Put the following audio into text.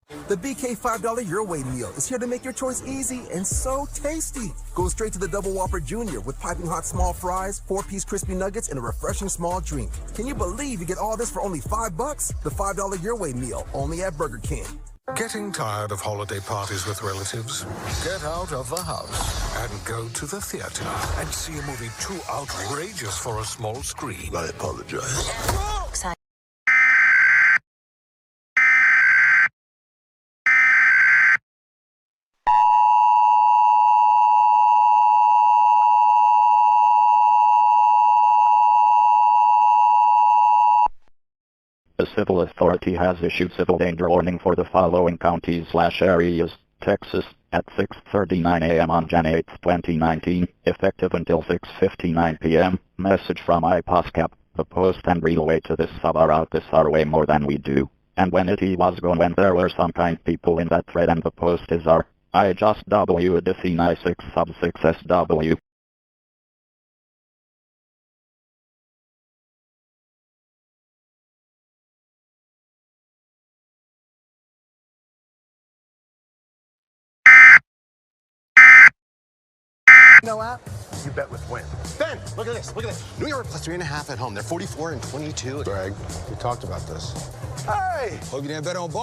The BK $5 Your Way meal is here to make your choice easy and so tasty. Go straight to the Double Whopper Jr. with piping hot small fries, 4-piece crispy nuggets, and a refreshing small drink. Can you believe you get all this for only $5? The $5 Your Way meal, only at Burger King. Getting tired of holiday parties with relatives? Get out of the house and go to the theater and see a movie too outrageous for a small screen. I apologize. A civil authority has issued civil danger warning for the following counties/areas: Texas, at 6:39 a.m. on Jan 8, 2019, effective until 6:59 p.m. Message from IPOSCAP. The post and relay to this sub are out this are way more than we do. And when it was gone when there were some kind people in that thread and the post is are. I just WDC 6 sub 6 SW. No app? You bet with Win. Ben, look at this, look at this. New York plus 3.5 at home. They're 44 and 22. Greg, we talked about this. Hey! Hope you didn't bet on ball.